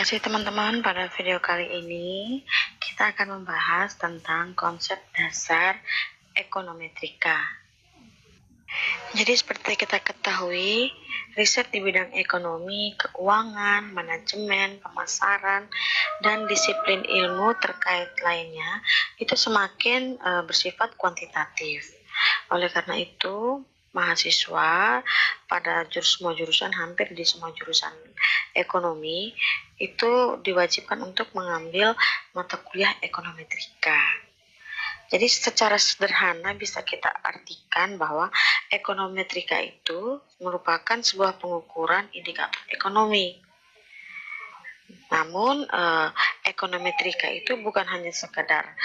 kasih teman-teman, pada video kali ini kita akan membahas tentang konsep dasar ekonometrika. Jadi seperti kita ketahui, riset di bidang ekonomi, keuangan, manajemen, pemasaran, dan disiplin ilmu terkait lainnya itu semakin bersifat kuantitatif. Oleh karena itu, mahasiswa pada semua jurusan, hampir di semua jurusan ekonomi itu diwajibkan untuk mengambil mata kuliah ekonometrika. Jadi secara sederhana bisa kita artikan bahwa ekonometrika itu merupakan sebuah pengukuran indikator ekonomi. Namun ekonometrika itu bukan hanya sekadar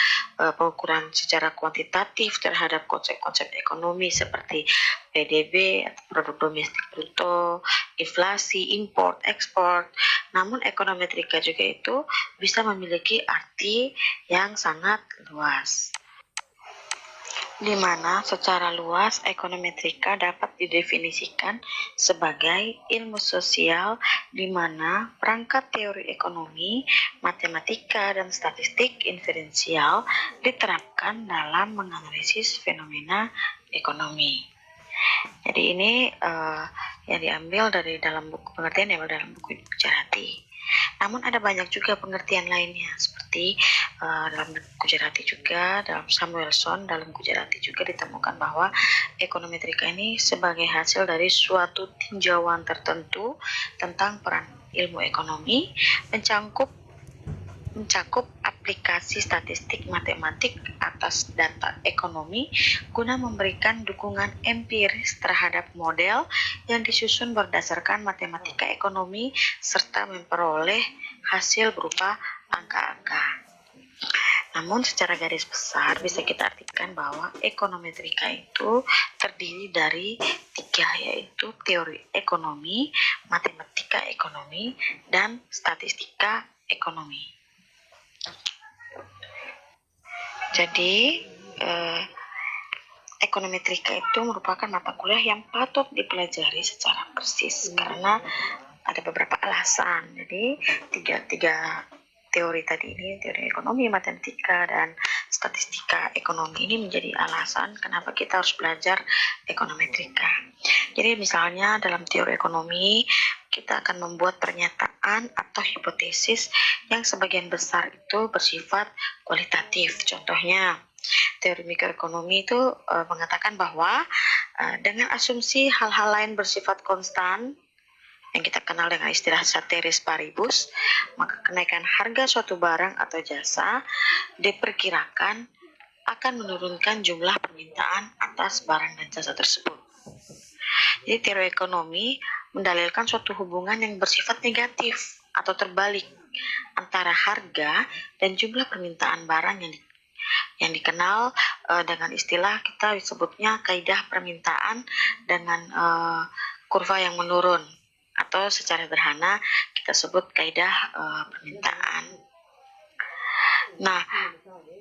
pengukuran secara kuantitatif terhadap konsep-konsep ekonomi seperti PDB atau produk domestik bruto, inflasi, import, ekspor. Namun ekonometrika juga itu bisa memiliki arti yang sangat luas, di mana secara luas ekonometrika dapat didefinisikan sebagai ilmu sosial di mana perangkat teori ekonomi, matematika, dan statistik inferensial diterapkan dalam menganalisis fenomena ekonomi. Jadi ini yang diambil dari dalam buku pengertian yang dalam buku Gujarati. Namun ada banyak juga pengertian lainnya seperti dalam Gujarati juga, dalam Samuelson dalam Gujarati juga ditemukan bahwa ekonometrika ini sebagai hasil dari suatu tinjauan tertentu tentang peran ilmu ekonomi mencakup aplikasi statistik matematik atas data ekonomi guna memberikan dukungan empiris terhadap model yang disusun berdasarkan matematika ekonomi serta memperoleh hasil berupa angka-angka. Namun secara garis besar bisa kita artikan bahwa ekonometrika itu terdiri dari tiga, yaitu teori ekonomi, matematika ekonomi, dan statistika ekonomi. Jadi ekonometrika itu merupakan mata kuliah yang patut dipelajari secara persis karena ada beberapa alasan. Jadi tiga teori tadi ini, teori ekonomi, matematika, dan statistika ekonomi ini menjadi alasan kenapa kita harus belajar ekonometrika. Jadi misalnya dalam teori ekonomi kita akan membuat pernyataan atau hipotesis yang sebagian besar itu bersifat kualitatif. Contohnya, teori mikroekonomi itu mengatakan bahwa dengan asumsi hal-hal lain bersifat konstan, yang kita kenal dengan istilah ceteris paribus, maka kenaikan harga suatu barang atau jasa diperkirakan akan menurunkan jumlah permintaan atas barang dan jasa tersebut. Jadi teori ekonomi mendalilkan suatu hubungan yang bersifat negatif atau terbalik antara harga dan jumlah permintaan barang yang dikenal dengan istilah kita disebutnya kaidah permintaan dengan kurva yang menurun, atau secara sederhana kita sebut kaidah permintaan. Nah,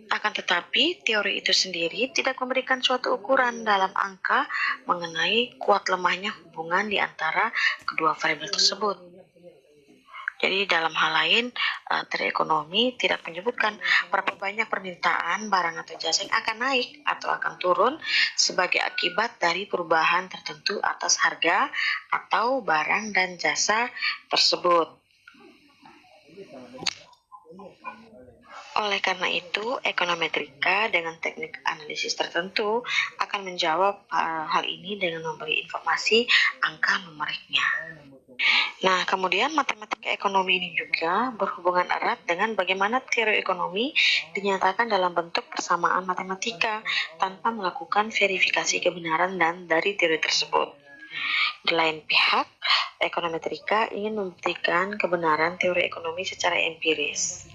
akan tetapi teori itu sendiri tidak memberikan suatu ukuran dalam angka mengenai kuat lemahnya hubungan di antara kedua variabel tersebut. Jadi dalam hal lain, teori ekonomi tidak menyebutkan berapa banyak permintaan barang atau jasa yang akan naik atau akan turun sebagai akibat dari perubahan tertentu atas harga atau barang dan jasa tersebut. Oleh karena itu, ekonometrika dengan teknik analisis tertentu akan menjawab hal ini dengan memberi informasi angka numeriknya. Nah, kemudian matematika ekonomi ini juga berhubungan erat dengan bagaimana teori ekonomi dinyatakan dalam bentuk persamaan matematika tanpa melakukan verifikasi kebenaran dan dari teori tersebut. Di lain pihak, ekonometrika ingin membuktikan kebenaran teori ekonomi secara empiris.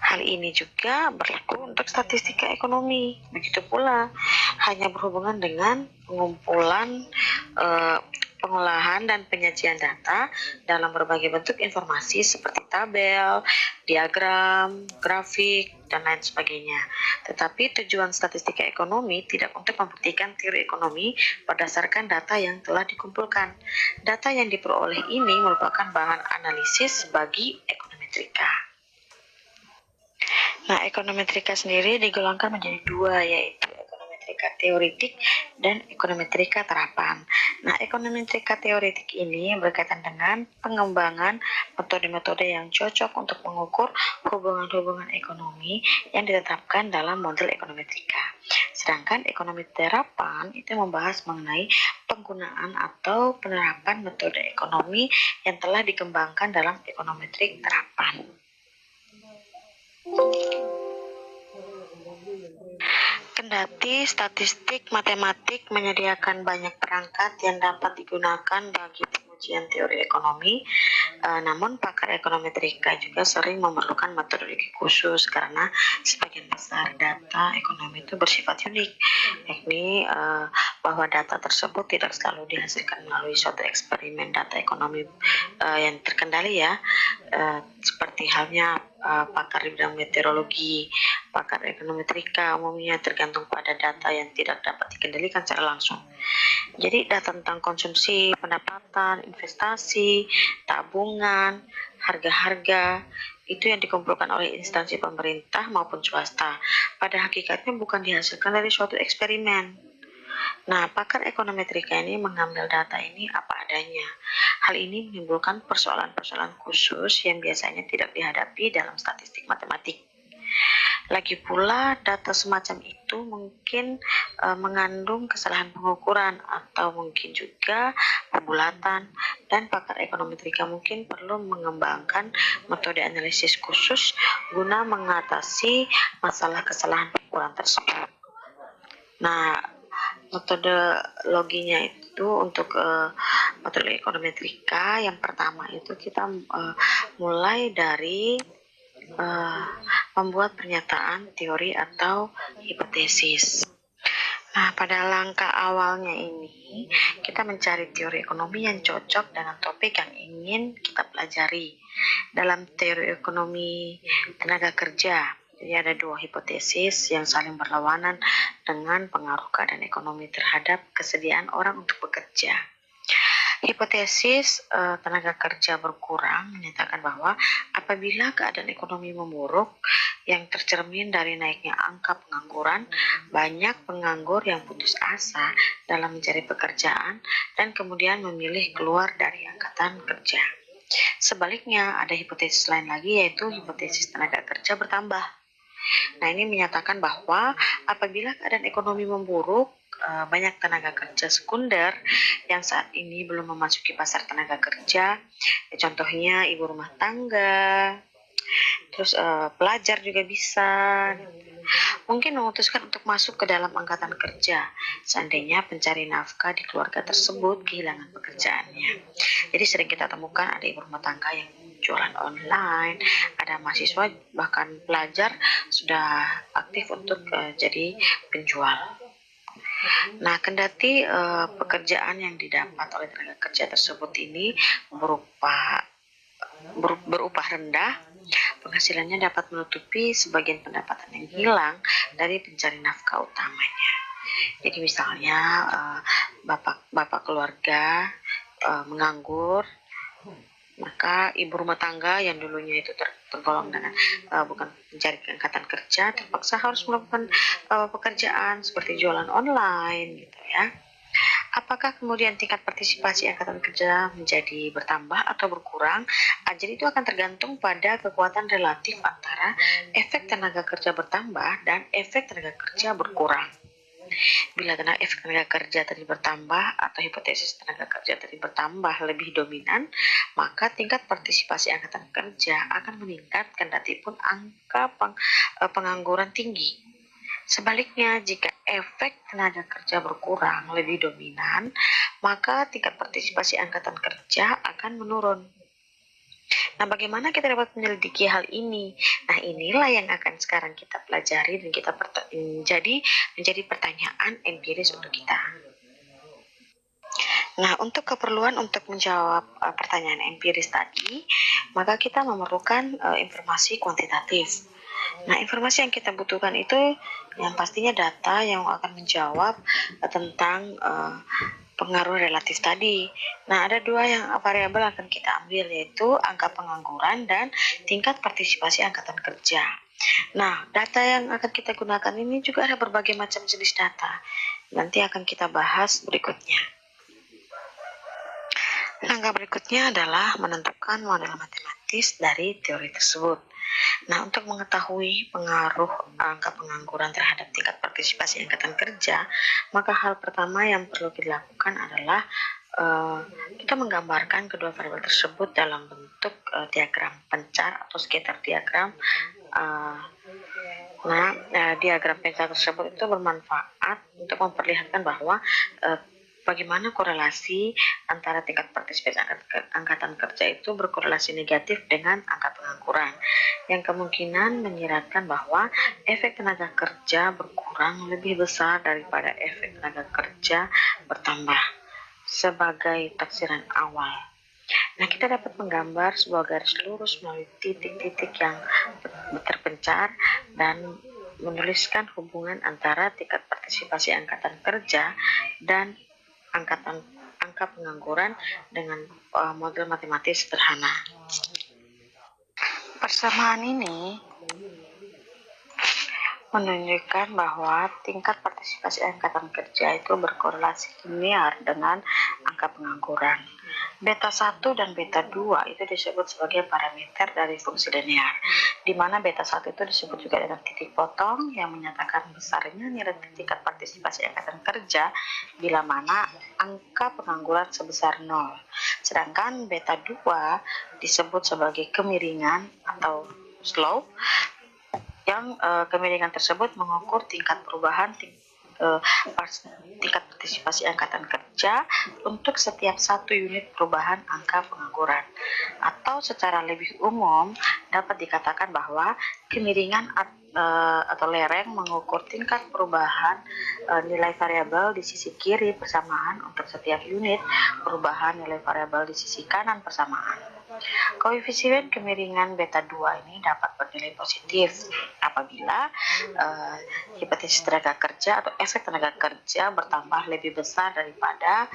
Hal ini juga berlaku untuk statistika ekonomi. Begitu pula, hanya berhubungan dengan pengumpulan, pengolahan, dan penyajian data dalam berbagai bentuk informasi seperti tabel, diagram, grafik, dan lain sebagainya. Tetapi tujuan statistika ekonomi tidak untuk membuktikan teori ekonomi berdasarkan data yang telah dikumpulkan. Data yang diperoleh ini merupakan bahan analisis bagi ekonometrika. Nah, ekonometrika sendiri digolongkan menjadi dua, yaitu ekonometrika teoritik dan ekonometrika terapan. Nah, ekonometrika teoritik ini berkaitan dengan pengembangan metode-metode yang cocok untuk mengukur hubungan-hubungan ekonomi yang ditetapkan dalam model ekonometrika. Sedangkan ekonomi terapan itu membahas mengenai penggunaan atau penerapan metode ekonomi yang telah dikembangkan dalam ekonometrik terapan. Kendati statistik matematik menyediakan banyak perangkat yang dapat digunakan bagi pengujian teori ekonomi, namun pakar ekonometrika juga sering memerlukan metodologi khusus karena sebagian besar data ekonomi itu bersifat unik, yakni bahwa data tersebut tidak selalu dihasilkan melalui suatu eksperimen data ekonomi yang terkendali ya, seperti halnya pakar di bidang meteorologi, pakar ekonometrika umumnya tergantung pada data yang tidak dapat dikendalikan secara langsung. Jadi data tentang konsumsi, pendapatan, investasi, tabungan, harga-harga itu yang dikumpulkan oleh instansi pemerintah maupun swasta. Pada hakikatnya bukan dihasilkan dari suatu eksperimen. Nah, pakar ekonometrika ini mengambil data ini apa adanya. Hal ini menimbulkan persoalan-persoalan khusus yang biasanya tidak dihadapi dalam statistik matematik. Lagi pula, data semacam itu mungkin mengandung kesalahan pengukuran atau mungkin juga pembulatan, dan pakar ekonometrika mungkin perlu mengembangkan metode analisis khusus guna mengatasi masalah kesalahan pengukuran tersebut. Nah, metodologinya itu untuk metode ekonometrika yang pertama itu kita mulai dari membuat pernyataan teori atau hipotesis. Nah, pada langkah awalnya ini kita mencari teori ekonomi yang cocok dengan topik yang ingin kita pelajari. Dalam teori ekonomi tenaga kerja, jadi ada dua hipotesis yang saling berlawanan dengan pengaruh keadaan ekonomi terhadap kesediaan orang untuk bekerja. Hipotesis tenaga kerja berkurang menyatakan bahwa apabila keadaan ekonomi memburuk yang tercermin dari naiknya angka pengangguran, banyak penganggur yang putus asa dalam mencari pekerjaan dan kemudian memilih keluar dari angkatan kerja. Sebaliknya, ada hipotesis lain lagi, yaitu hipotesis tenaga kerja bertambah. Nah, ini menyatakan bahwa apabila keadaan ekonomi memburuk, banyak tenaga kerja sekunder yang saat ini belum memasuki pasar tenaga kerja, contohnya ibu rumah tangga, terus pelajar juga bisa, mungkin memutuskan untuk masuk ke dalam angkatan kerja seandainya pencari nafkah di keluarga tersebut kehilangan pekerjaannya. Jadi sering kita temukan ada ibu rumah tangga yang jualan online, ada mahasiswa bahkan pelajar sudah aktif untuk jadi penjual. Nah, kendati pekerjaan yang didapat oleh tenaga kerja tersebut ini berupah rendah, penghasilannya dapat menutupi sebagian pendapatan yang hilang dari pencari nafkah utamanya. Jadi misalnya bapak keluarga menganggur, maka ibu rumah tangga yang dulunya itu tergolong dengan bukan mencari angkatan kerja terpaksa harus melakukan pekerjaan seperti jualan online gitu ya. Apakah kemudian tingkat partisipasi angkatan kerja menjadi bertambah atau berkurang? Jadi itu akan tergantung pada kekuatan relatif antara efek tenaga kerja bertambah dan efek tenaga kerja berkurang. Bila efek tenaga kerja tadi bertambah atau hipotesis tenaga kerja tadi bertambah lebih dominan, maka tingkat partisipasi angkatan kerja akan meningkat kendati pun angka pengangguran tinggi. Sebaliknya, jika efek tenaga kerja berkurang lebih dominan, maka tingkat partisipasi angkatan kerja akan menurun. Nah, bagaimana kita dapat menyelidiki hal ini? Nah, inilah yang akan sekarang kita pelajari dan kita menjadi pertanyaan empiris untuk kita. Nah, untuk keperluan untuk menjawab pertanyaan empiris tadi, maka kita memerlukan informasi kuantitatif. Nah, informasi yang kita butuhkan itu yang pastinya data yang akan menjawab tentang pengaruh relatif tadi. Nah, ada dua yang variabel akan kita ambil, yaitu angka pengangguran dan tingkat partisipasi angkatan kerja. Nah, data yang akan kita gunakan ini juga ada berbagai macam jenis data. Nanti akan kita bahas berikutnya. Langkah berikutnya adalah menentukan model matematis dari teori tersebut. Nah, untuk mengetahui pengaruh angka pengangguran terhadap tingkat partisipasi angkatan kerja, maka hal pertama yang perlu dilakukan adalah kita menggambarkan kedua variabel tersebut dalam bentuk diagram pencar atau scatter diagram. Diagram pencar tersebut itu bermanfaat untuk memperlihatkan bahwa bagaimana korelasi antara tingkat partisipasi angkatan kerja itu berkorelasi negatif dengan angka pengangguran, yang kemungkinan menyiratkan bahwa efek tenaga kerja berkurang lebih besar daripada efek tenaga kerja bertambah sebagai tafsiran awal. Nah, kita dapat menggambar sebuah garis lurus melalui titik-titik yang terpencar dan menuliskan hubungan antara tingkat partisipasi angkatan kerja dan angka pengangguran dengan model matematis sederhana. Persamaan ini menunjukkan bahwa tingkat partisipasi angkatan kerja itu berkorelasi linear dengan angka pengangguran. Beta 1 dan beta 2 itu disebut sebagai parameter dari fungsi linear, di mana beta 1 itu disebut juga dengan titik potong yang menyatakan besarnya nilai tingkat partisipasi angkatan kerja bila mana angka pengangguran sebesar 0. Sedangkan beta 2 disebut sebagai kemiringan atau slope, yang kemiringan tersebut mengukur tingkat perubahan tingkat partisipasi angkatan kerja untuk setiap 1 unit perubahan angka pengangguran. Atau secara lebih umum dapat dikatakan bahwa kemiringan atau lereng mengukur tingkat perubahan nilai variabel di sisi kiri persamaan untuk setiap unit perubahan nilai variabel di sisi kanan persamaan. Koefisien kemiringan beta 2 ini dapat bernilai positif apabila hipotesis tenaga kerja atau efek tenaga kerja bertambah lebih besar daripada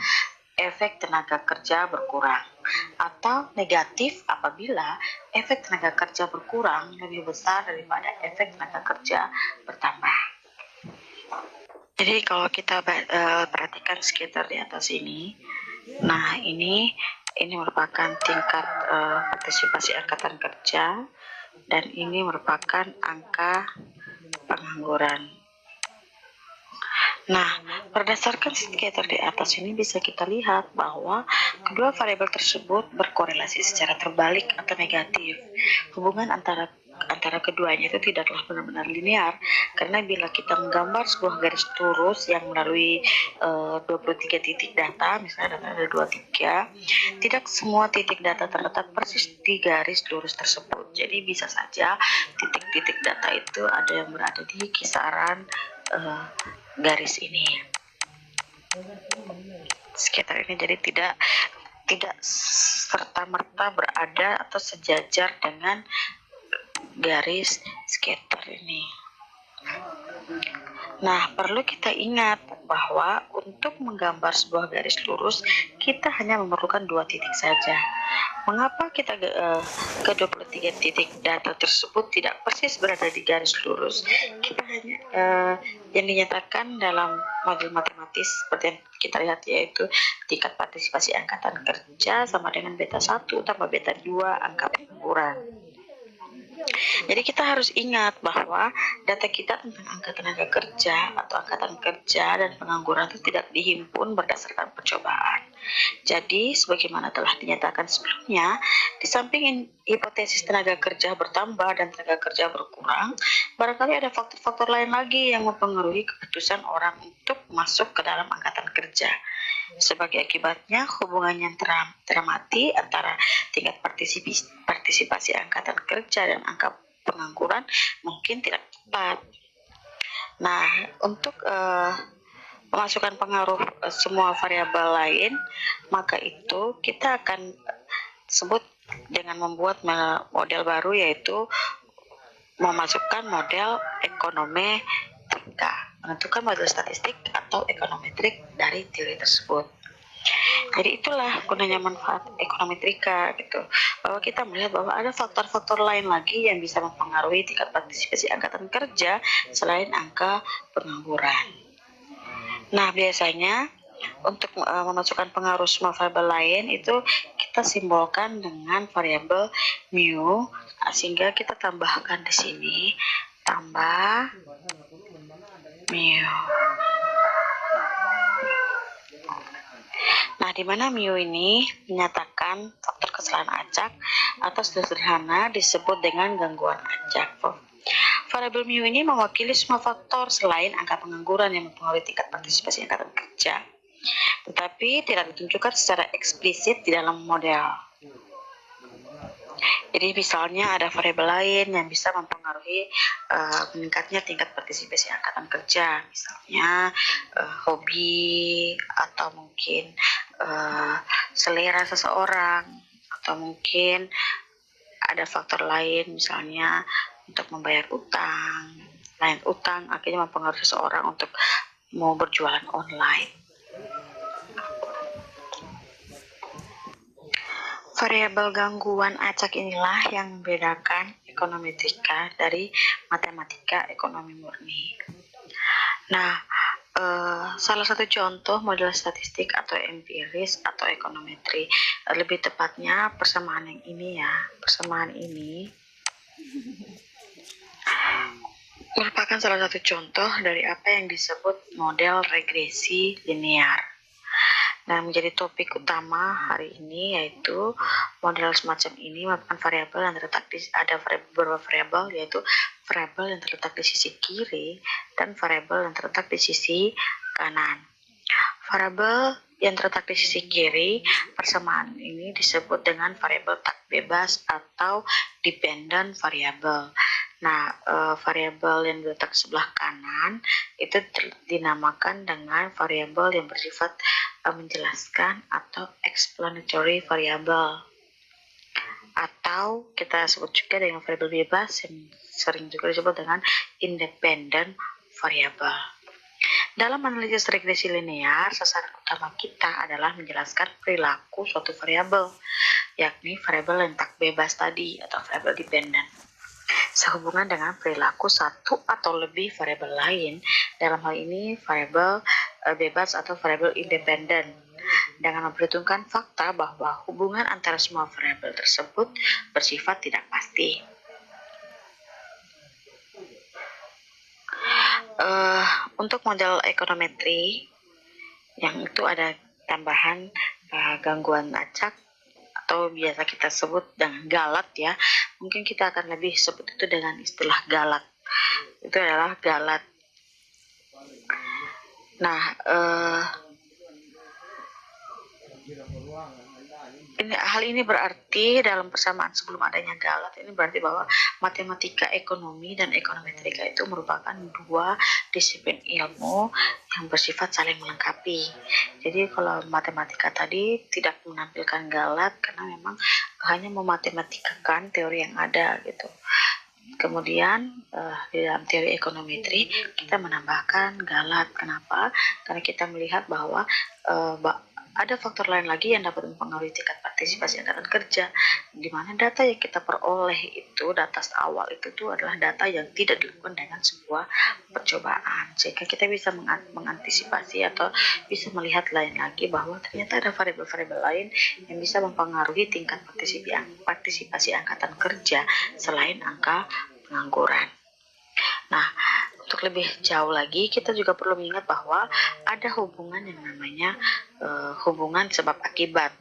efek tenaga kerja berkurang, atau negatif apabila efek tenaga kerja berkurang lebih besar daripada efek tenaga kerja bertambah. Jadi kalau kita perhatikan scatter di atas ini, nah ini merupakan tingkat partisipasi angkatan kerja dan ini merupakan angka pengangguran. Nah, berdasarkan scatter di atas ini bisa kita lihat bahwa kedua variabel tersebut berkorelasi secara terbalik atau negatif. Hubungan antara keduanya itu tidaklah benar-benar linear, karena bila kita menggambar sebuah garis lurus yang melalui 23 titik data, misalnya data ada 23, tidak semua titik data terletak persis di garis lurus tersebut. Jadi bisa saja titik-titik data itu ada yang berada di kisaran garis ini, scatter ini, jadi tidak serta-merta berada atau sejajar dengan garis scatter ini. Nah, perlu kita ingat bahwa untuk menggambar sebuah garis lurus kita hanya memerlukan 2 titik saja. Mengapa kita ke-23 titik data tersebut tidak persis berada di garis lurus? Kita hanya yang dinyatakan dalam model matematis seperti yang kita lihat, yaitu tingkat partisipasi angkatan kerja sama dengan beta 1 tambah beta 2 angka pengangguran. Jadi kita harus ingat bahwa data kita tentang angka tenaga kerja atau angkatan kerja dan pengangguran itu tidak dihimpun berdasarkan percobaan. Jadi sebagaimana telah dinyatakan sebelumnya, di samping hipotesis tenaga kerja bertambah dan tenaga kerja berkurang, barangkali ada faktor-faktor lain lagi yang mempengaruhi keputusan orang untuk masuk ke dalam angkatan kerja. Sebagai akibatnya, hubungan yang teramati antara tingkat partisipasi angkatan kerja dan angka pengangguran mungkin tidak tepat. Nah, untuk memasukkan pengaruh semua variabel lain, maka itu kita akan sebut dengan membuat model baru, yaitu memasukkan model ekonometrika, menentukan model statistik atau ekonometrik dari teori tersebut. Jadi itulah gunanya manfaat ekonometrika gitu, bahwa kita melihat bahwa ada faktor-faktor lain lagi yang bisa mempengaruhi tingkat partisipasi angkatan kerja selain angka pengangguran. Nah, biasanya untuk memasukkan pengaruh semua variabel lain itu kita simbolkan dengan variabel mu, sehingga kita tambahkan di sini tambah mu. Nah, di mana mu ini menyatakan faktor kesalahan acak atau sederhana disebut dengan gangguan acak. Variabel mu ini mewakili semua faktor selain angka pengangguran yang mempengaruhi tingkat partisipasi angkatan kerja, tetapi tidak ditunjukkan secara eksplisit di dalam model. Jadi misalnya ada variabel lain yang bisa mempengaruhi meningkatnya tingkat partisipasi angkatan kerja, misalnya hobi, atau mungkin selera seseorang, atau mungkin ada faktor lain misalnya untuk membayar utang. Lain utang akhirnya mempengaruhi seseorang untuk mau berjualan online. Variabel gangguan acak inilah yang membedakan ekonometrika dari matematika ekonomi murni. Nah, salah satu contoh model statistik atau empiris atau ekonometri, lebih tepatnya persamaan yang ini ya. Persamaan ini merupakan salah satu contoh dari apa yang disebut model regresi linear. Nah, menjadi topik utama hari ini yaitu model semacam ini merupakan variabel yang terletak di beberapa variabel, yaitu variabel yang terletak di sisi kiri dan variabel yang terletak di sisi kanan. Variabel yang terletak di sisi kiri, persamaan ini disebut dengan variabel tak bebas atau dependent variable. Nah, variabel yang terletak sebelah kanan itu dinamakan dengan variabel yang bersifat menjelaskan atau explanatory variable, atau kita sebut juga dengan variabel bebas yang sering juga disebut dengan independent variable. Dalam analisis regresi linear, sasaran utama kita adalah menjelaskan perilaku suatu variabel, yakni variabel yang tak bebas tadi atau variabel dependent, sehubungan dengan perilaku satu atau lebih variabel lain, dalam hal ini variabel bebas atau variabel independen, dengan memperhitungkan fakta bahwa hubungan antara semua variabel tersebut bersifat tidak pasti. Untuk model ekonometri yang itu ada tambahan gangguan acak atau biasa kita sebut dengan galat ya. Mungkin kita akan lebih sebut itu dengan istilah galat. Itu adalah galat. Nah, hal ini berarti dalam persamaan sebelum adanya galat ini berarti bahwa matematika ekonomi dan ekonometrika itu merupakan dua disiplin ilmu yang bersifat saling melengkapi. Jadi kalau matematika tadi tidak menampilkan galat karena memang hanya memmatematikakan teori yang ada gitu. Kemudian di dalam teori ekonometri kita menambahkan galat. Kenapa? Karena kita melihat bahwa ada faktor lain lagi yang dapat mempengaruhi tingkat partisipasi angkatan kerja, di mana data yang kita peroleh itu, data awal itu tuh adalah data yang tidak dilakukan dengan sebuah percobaan, sehingga kita bisa mengantisipasi atau bisa melihat lain lagi bahwa ternyata ada variabel-variabel lain yang bisa mempengaruhi tingkat partisipasi angkatan kerja selain angka pengangguran. Nah, untuk lebih jauh lagi, kita juga perlu mengingat bahwa ada hubungan yang namanya hubungan sebab akibat.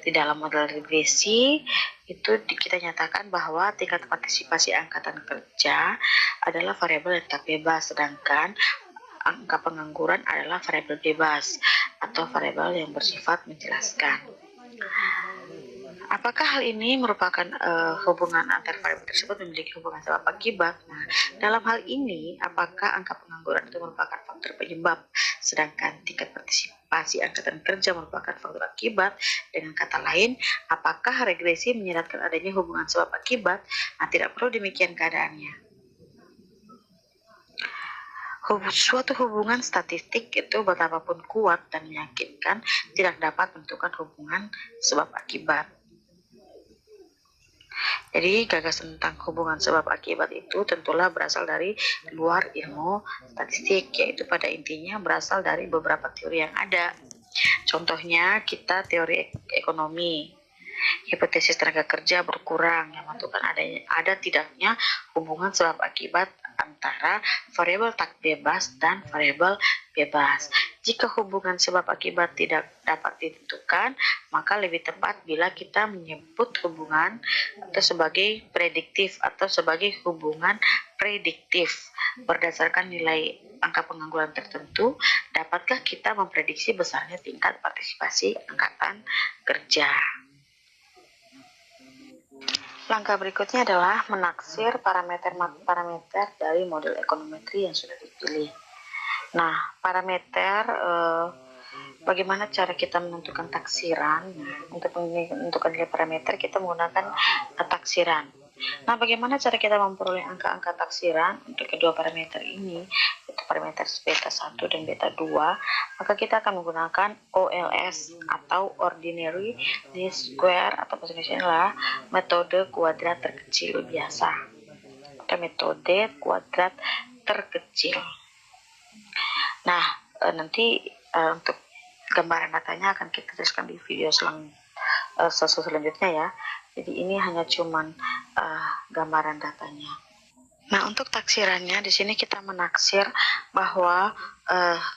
Di dalam model regresi itu kita nyatakan bahwa tingkat partisipasi angkatan kerja adalah variabel yang tak bebas, sedangkan angka pengangguran adalah variabel bebas atau variabel yang bersifat menjelaskan. Apakah hal ini merupakan hubungan antar variabel tersebut memiliki hubungan sebab akibat? Nah, dalam hal ini, apakah angka pengangguran itu merupakan faktor penyebab, sedangkan tingkat partisipasi angkatan kerja merupakan faktor akibat? Dengan kata lain, apakah regresi menyiratkan adanya hubungan sebab akibat? Nah, tidak perlu demikian keadaannya. Suatu hubungan statistik itu betapapun kuat dan meyakinkan tidak dapat menentukan hubungan sebab akibat. Jadi gagasan tentang hubungan sebab akibat itu tentulah berasal dari luar ilmu statistik, yaitu pada intinya berasal dari beberapa teori yang ada. Contohnya kita teori ekonomi, hipotesis tenaga kerja berkurang yang menentukan ada tidaknya hubungan sebab akibat antara variabel tak bebas dan variabel bebas. Jika hubungan sebab akibat tidak dapat ditentukan, maka lebih tepat bila kita menyebut hubungan atau sebagai prediktif atau sebagai hubungan prediktif berdasarkan nilai angka pengangguran tertentu. Dapatkah kita memprediksi besarnya tingkat partisipasi angkatan kerja? Langkah berikutnya adalah menaksir parameter dari model ekonometri yang sudah dipilih. Nah, parameter bagaimana cara kita menentukan taksiran? Untuk menentukan nilai parameter kita menggunakan taksiran. Nah, bagaimana cara kita memperoleh angka-angka taksiran untuk kedua parameter ini, yaitu parameter beta 1 dan beta 2, maka kita akan menggunakan OLS atau Ordinary Least Square atau bahasa Indonesia adalah metode kuadrat terkecil biasa atau metode kuadrat terkecil. Nah, nanti untuk gambaran datanya akan kita tuliskan di video selanjutnya ya. Jadi ini hanya cuman gambaran datanya. Nah, untuk taksirannya di sini kita menaksir bahwa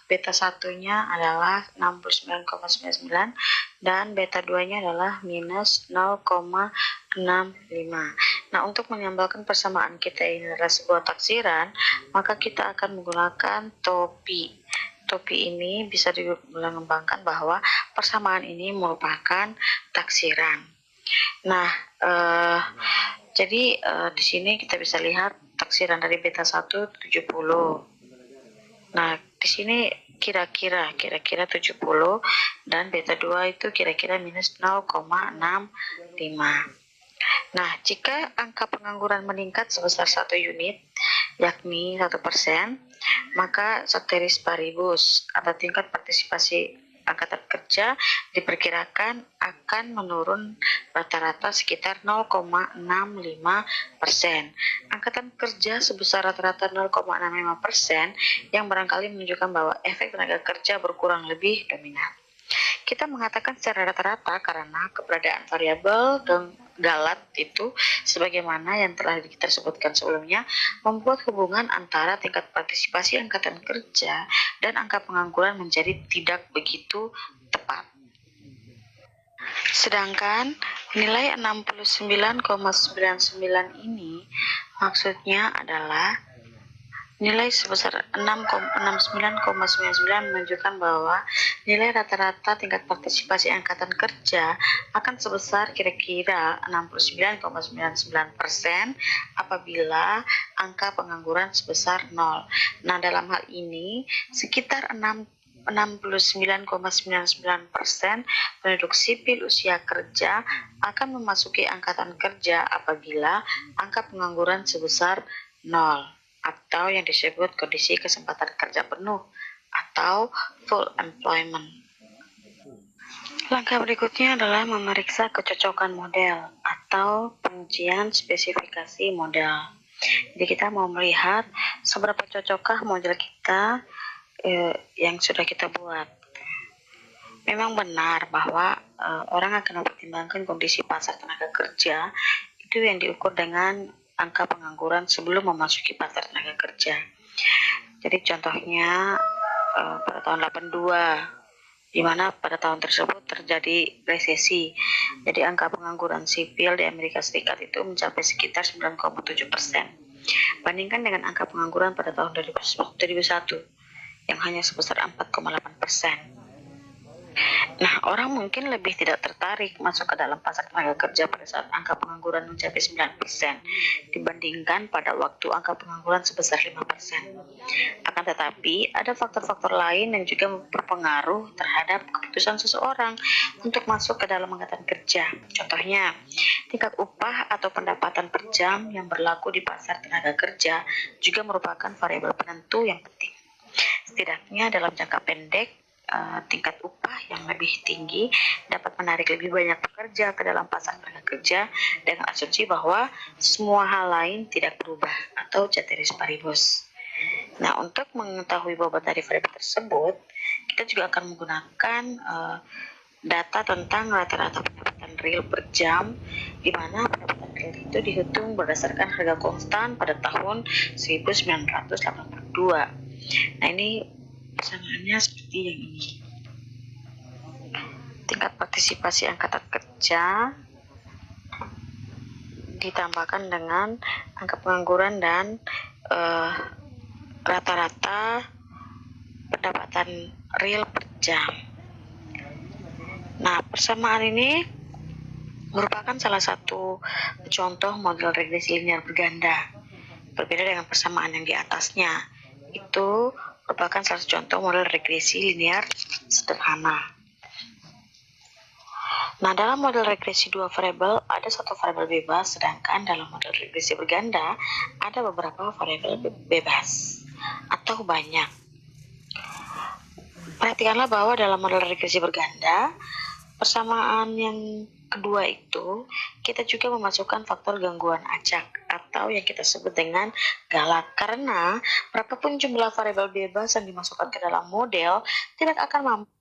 beta 1-nya adalah 69,99 dan beta 2-nya adalah minus 0,65. Nah, untuk menyambalkan persamaan kita ini adalah sebuah taksiran, maka kita akan menggunakan topi. Topi ini bisa dikembangkan bahwa persamaan ini merupakan taksiran. Nah, jadi di sini kita bisa lihat taksiran dari beta 1 70. Nah, di sini kira-kira 70 dan beta 2 itu kira-kira minus 0,65. Nah, jika angka pengangguran meningkat sebesar 1 unit, yakni 1%, maka ceteris paribus atau tingkat partisipasi angkatan kerja diperkirakan akan menurun rata-rata sekitar 0,65%. Angkatan kerja sebesar rata-rata 0,65% yang barangkali menunjukkan bahwa efek tenaga kerja berkurang lebih dominan. Kita mengatakan secara rata-rata karena keberadaan variabel dan galat itu sebagaimana yang telah kita sebutkan sebelumnya membuat hubungan antara tingkat partisipasi angkatan kerja dan angka pengangguran menjadi tidak begitu tepat. Sedangkan nilai 69,99 ini maksudnya adalah nilai sebesar 69,99 menunjukkan bahwa nilai rata-rata tingkat partisipasi angkatan kerja akan sebesar kira-kira 69,99% apabila angka pengangguran sebesar 0. Nah, dalam hal ini sekitar 69,99% penduduk sipil usia kerja akan memasuki angkatan kerja apabila angka pengangguran sebesar 0 atau yang disebut kondisi kesempatan kerja penuh atau full employment. Langkah berikutnya adalah memeriksa kecocokan model atau pengujian spesifikasi model. Jadi kita mau melihat seberapa cocokkah model kita yang sudah kita buat. Memang benar bahwa orang akan mempertimbangkan kondisi pasar tenaga kerja itu yang diukur dengan angka pengangguran sebelum memasuki pasar tenaga kerja. Jadi contohnya pada tahun 82, di mana pada tahun tersebut terjadi resesi. Jadi angka pengangguran sipil di Amerika Serikat itu mencapai sekitar 9,7%. Bandingkan dengan angka pengangguran pada tahun 2001 yang hanya sebesar 4,8%. Nah, orang mungkin lebih tidak tertarik masuk ke dalam pasar tenaga kerja pada saat angka pengangguran mencapai 9% dibandingkan pada waktu angka pengangguran sebesar 5%. Akan tetapi, ada faktor-faktor lain yang juga berpengaruh terhadap keputusan seseorang untuk masuk ke dalam angkatan kerja. Contohnya, tingkat upah atau pendapatan per jam yang berlaku di pasar tenaga kerja juga merupakan variabel penentu yang penting. Setidaknya dalam jangka pendek, tingkat upah yang lebih tinggi dapat menarik lebih banyak pekerja ke dalam pasar tenaga kerja dengan asumsi bahwa semua hal lain tidak berubah atau ceteris paribus. Nah, untuk mengetahui bobot dari variabel tersebut, kita juga akan menggunakan data tentang rata-rata pendapatan real per jam, di mana pendapatan real itu dihitung berdasarkan harga konstan pada tahun 1982. Nah, ini persamaannya seperti yang ini. Tingkat partisipasi angkatan kerja ditambahkan dengan angka pengangguran dan rata-rata pendapatan real per jam. Nah, persamaan ini merupakan salah satu contoh model regresi linear berganda. Berbeda dengan persamaan yang di atasnya, itu merupakan salah satu contoh model regresi linear sederhana. Nah, dalam model regresi dua variabel ada satu variabel bebas, sedangkan dalam model regresi berganda ada beberapa variabel bebas atau banyak. Perhatikanlah bahwa dalam model regresi berganda, persamaan yang kedua itu kita juga memasukkan faktor gangguan acak atau yang kita sebut dengan galak, karena berapapun jumlah variabel bebas yang dimasukkan ke dalam model tidak akan mampu